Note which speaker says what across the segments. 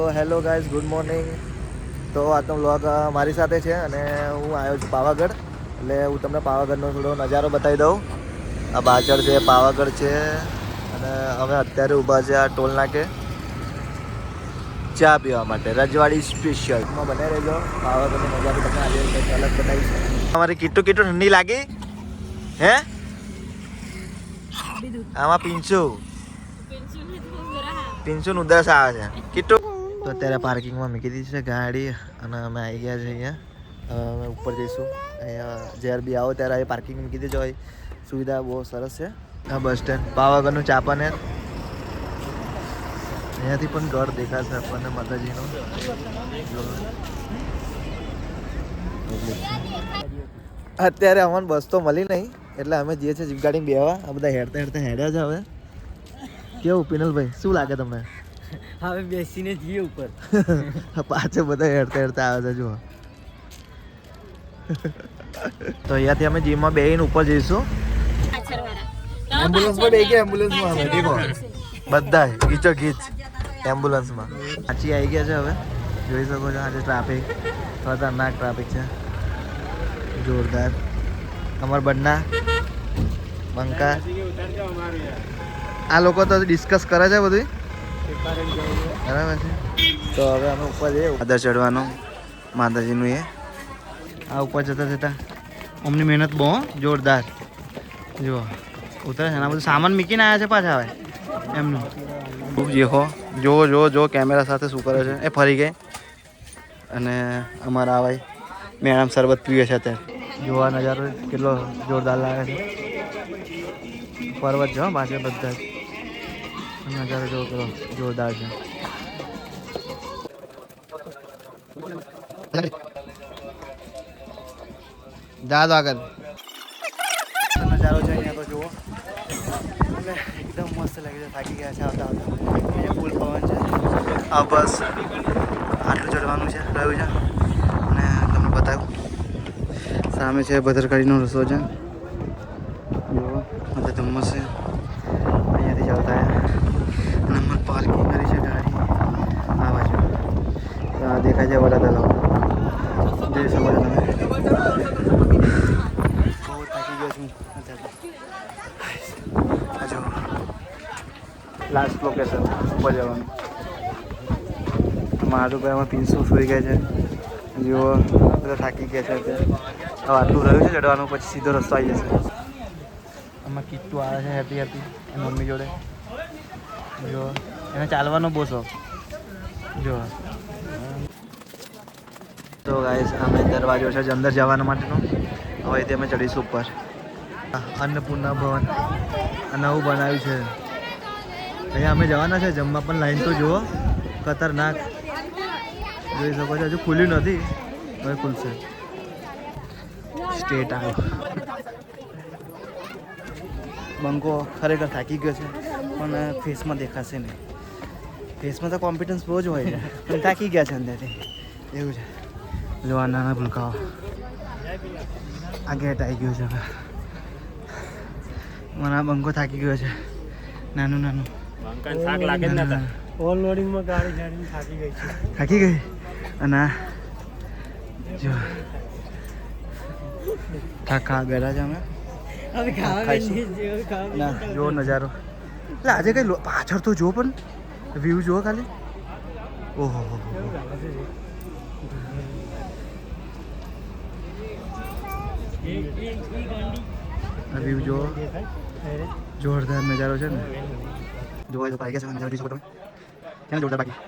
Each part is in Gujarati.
Speaker 1: તો હેલો ગાઈઝ, ગુડ મોર્નિંગ. તો આજનો વ્લોગ મારી સાથે છે અને હું આવ્યો છું પાવાગઢ. એટલે હું તમને પાવાગઢનો થોડો નજારો બતાવી દઉં. આ પાછળ છે પાવાગઢ છે અને અમે અત્યારે ઊભા છે આ ટોલ નાકે ચા પીવા માટે. રજવાડી સ્પેશિયલ બને રહેજો. પાવાગઢનો નજારો તમને આજે કંઈક અલગ બતાવીશ. તમારી કીટું ઠંડી લાગી હે? આમાં પિંચું ઉદાસ આવે છે કીટું. તો અત્યારે પાર્કિંગમાં મૂકી દીધી છે ગાડી અને અમે આવી ગયા છે અહીંયા. અમે ઉપર જઈશું. અહીંયા જ્યારે બી આવો ત્યારે અહીં પાર્કિંગ મૂકી દેજો. હોય સુવિધા બહુ સરસ છે. આ બસ સ્ટેન્ડ પાવાગઢનું ચાપાનેર. અહીંયાથી પણ ઘર દેખાશે આપણને માતાજીનું. અત્યારે અમને બસ તો મળી નહીં એટલે અમે જઈએ છીએ જીપ ગાડી બેહવા. આ બધા હેડતા હેડ્યા છે. હવે કેવું પિનલભાઈ, શું લાગે તમને?
Speaker 2: હવે બેસીને જઈએ ઉપર.
Speaker 1: પાછળ બધા હેડતા આવે છે જુઓ. તો અહીંયાથી અમે જીમમાં બેહીને ઉપર જઈશું. એમ્બ્યુલન્સમાં બેસી ગયા. એમ્બ્યુલન્સમાં અમે દેખો બધા ગીચો ગીચ એમ્બ્યુલન્સમાં. સાચી આવી ગયા છે. હવે જોઈ શકો છો આજે ટ્રાફિક ખતરનાક ટ્રાફિક છે, જોરદાર. અમાર બંના બંકા આ લોકો તો ડિસ્કસ કરે છે બધું. બરાબર છે. તો હવે અમે ઉપર જઈએ. આદર ચડવાનું માતાજીનું એ. આ ઉપર જતા અમની મહેનત બહુ જોરદાર. જુઓ ઉતરે છે. આ બધું સામાન મૂકીને આવ્યા છે પાછા. હવે એમનું ખૂબ જેહો જો કેમેરા સાથે શું કરે છે. એ ફરી ગઈ. અને અમારા આ ભાઈ મેડમ શરબત પીવે છે અત્યારે. જોવા નજારો કેટલો જોરદાર લાગે છે. પર્વત જો પાછળ બધા જ નજારો જો કેટલો જોરદાર છે. જા દો આગળ. નજારો છે અહીંયા તો જુઓ. એટલે એકદમ મસ્ત લાગે છે. થાકી ગયા છે આવતા અહીંયા ફૂલ પવન છે. આ બસ આટલું ચડવાનું છે રહ્યું છે અને તમને બતાવું. સામે છે ભદ્રકાળીનો રસ્તો છે. જુઓ બધા ધુમ્મસ છે. અહીંયાથી જતા અને અમારે પાર્કિંગ કરી છે ગાડી આ બાજુ. આ દેખાય છે વડા તલાવ. જોઈ શકો છો તમે. બહુ થાકી ગયો છું અત્યારે. હજુ લાસ્ટ લોકેશન ઉપર જવાનું. મારું ભાઈ આમાં પીંસું સુઈ ગયા છે. જુઓ બધા થાકી ગયા છે અત્યારે. હવે આટલું રહ્યું છે ચડવાનું, પછી સીધો રસ્તો આવી જશે. આમાં કિટ્ટુ આવે છે હેપી એની મમ્મી જોડે. જો એને ચાલવાનો બહુ શોખ. જો તો ગાઈસ અમે દરવાજો છે અંદર જવા માટેનો. હવે અમે ચડીશું ઉપર. અન્નપૂર્ણા ભવન આ નવું બનાવ્યું છે. અહીંયા અમે જવાના છે જમવા, પણ લાઈન તો જુઓ ખતરનાક. જોઈ શકો છો. હજુ ખુલ્યું નથી, હવે ખુલશે. સ્ટેટ આવ્યો. બંકો ખરેખર થાકી ગયો છે પણ ફેસમાં દેખાશે નહીં. ફેસમાં તો કોન્ફિડન્સ બહુ જ હોય છે પણ થાકી ગયા છે અંદરથી. એવું છે. જોવા નાના ભૂલકાઓ. આ ગેટ આવી ગયો છે. હવે મને બંકો થાકી ગયો છે. નાનું
Speaker 2: થાક લાગે જ નતા. ઓવરલોડિંગમાં ગાડી ગાડીને થાકી ગઈ છે.
Speaker 1: થાકી ગઈ. અને જો ખાખા બેઠા છે અમે. ના જો નજારો. એટલે આજે કઈ પાછળ તો જો પણ વ્યૂ જુઓ ખાલી. ઓહો વ્યૂ જુઓ. જોરદાર નજારો છે ને. જોવા પાઈ ગયા છે નજારો જોઈ શકો તમે. છે ને જોરદાર બાકી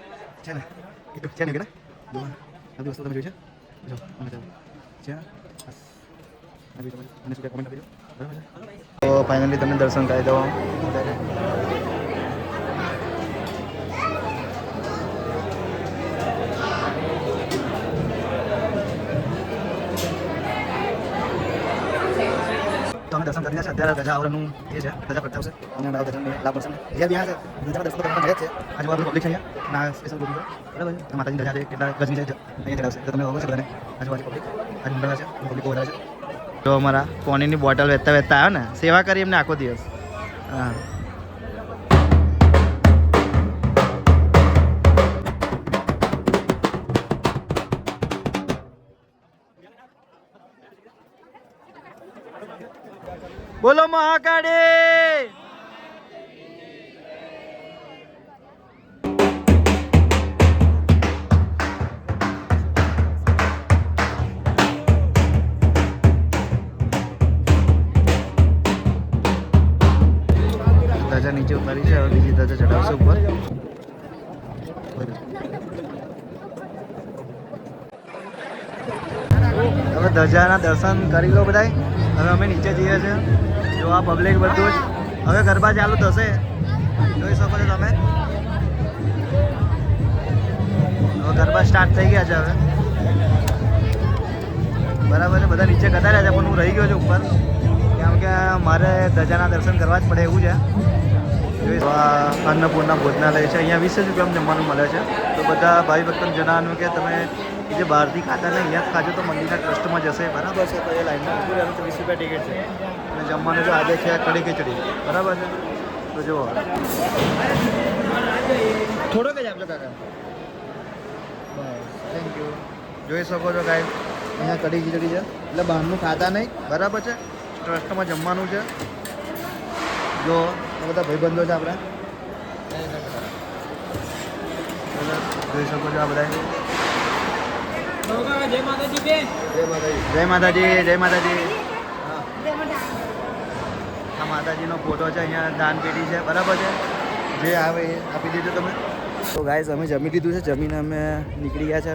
Speaker 1: છે ને. છે ને કે જોવા આ બધી વસ્તુ તમે જોઈ છે. જો છે અને શું કોમેન્ટ આપી દો. બરાબર છે. તો ફાઇનલી તમને દર્શન કરી દઉં અત્યારે. તો અમે દર્શન કરી રહ્યા છે. અત્યારે ગજા આવવાનું એ છે. ગજા પ્રગટાવશે અને દર્શન લાભ પડશે. જે બી આ છે ગજાના દર્શન કરવા ગયા છે. આજે બધું પબ્લિક છે અહીંયા ના સ્પેશિયલ બોલી બરાબર છે. માતાજીની ગજા છે કેટલા ગજની છે અહીંયા ચડાવશે. તો તમે અવશ્ય બધાને આજુબાજુ પબ્લિક આજે મંડળ છે. પબ્લિક વધારે છે. જો અમારા પાણીની બોટલ વેચતા આવ્યો ને, સેવા કરી એમને આખો દિવસ. હા બોલો મહાકાળી. ધજા નીચે ઉતારી છે, હવે બીજી ધજા ચડાવશે ઉપર. હવે ધજાના દર્શન કરી લો બધાય. હવે અમે નીચે જઈએ છીએ. જો આ પબ્લિક બધું જ હવે ગરબા ચાલુ થશે, જોઈ શકો છો તમે. હવે ગરબા સ્ટાર્ટ થઈ ગયા છે હવે. બરાબર છે, બધા નીચે ગતા રહ્યા છે, પણ હું રહી ગયો છું ઉપર, કેમ કે મારે ધજાના દર્શન કરવા જ પડે એવું છે. અન્નપૂર્ણા ભોજનાલય છે, અહીંયા 20 રૂપિયામાં જમવાનું મળે છે. તો બધા ભાઈ ભક્તોને જણાવવાનું કે તમે જે બહારથી ખાતા ને અહીંયા જ ખાજો તો મંદિરના ટ્રસ્ટમાં જશે. બરાબર છે, તો એ લાઈનમાં ઉભું રહેવાનું તો 20 રૂપિયા ટિકિટ છે. અને જમવાનું જો આજે છે કઢી ખીચડી. બરાબર છે, તો જુઓ થોડોક જ આપજો કાકા. બસ થેન્ક યુ. જોઈ શકો છો કાંઈ અહીંયા કઢી ખીચડી છે, એટલે બહારનું ખાતા નહીં. બરાબર છે, ટ્રસ્ટમાં જમવાનું છે. જો બધા ભાઈબંધો છે આપણા, જોઈ શકો છો આ બધા. જય માતાજી, જય માતાજી. આ માતાજીનો ફોટો છે, અહીંયા દાન પેટી છે. બરાબર છે, જે આવે એ આપી દેજો તમે. તો ગાઈસ અમે જમી લીધું છે, જમીને અમે નીકળી ગયા છે.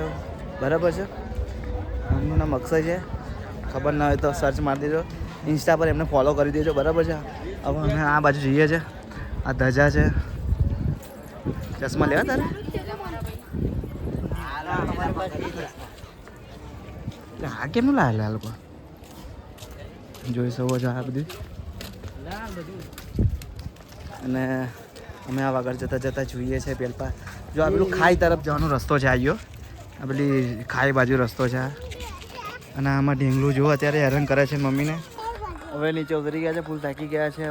Speaker 1: બરાબર છે, એમનું નામ અક્ષય છે, ખબર ના હોય તો સર્ચ મારી દેજો. ઇન્સ્ટા પર એમને ફોલો કરી દેજો. બરાબર છે, હવે અમે આ બાજુ જઈએ છીએ. આ ધજા છે. ચશ્મા લેવા તારે? આ કેમનું લાવે આ લોકો? જોઈ શકો છો આ બધું. અને અમે આ આગળ જતાં જતાં જોઈએ છે પેલા જો આ પેલું ખાઈ તરફ જવાનો રસ્તો છે. આવ્યો આ પેલી ખાઈ બાજુ રસ્તો છે. અને આમાં ઢીંગલું જુઓ અત્યારે હેરાન કરે છે મમ્મીને. હવે નીચે ઉતરી ગયા છે, ફૂલ થાકી ગયા છે.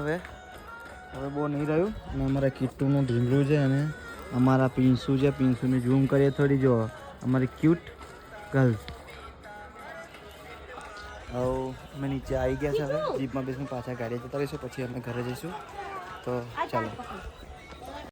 Speaker 1: હવે બહુ નહીં રહ્યું. અને અમારા કિટ્ટુનું ઢીંગલું છે અને અમારા પિન્સુ છે. પિન્સુને ઝૂમ કરીએ થોડી. જો અમારી ક્યુટ ગર્લ્સ. હવે અમે નીચે આવી ગયા છે. હવે જીપમાં બેસીને પાછા ગાડી જતા રહીશું, પછી અમે ઘરે જઈશું. તો ચાલો.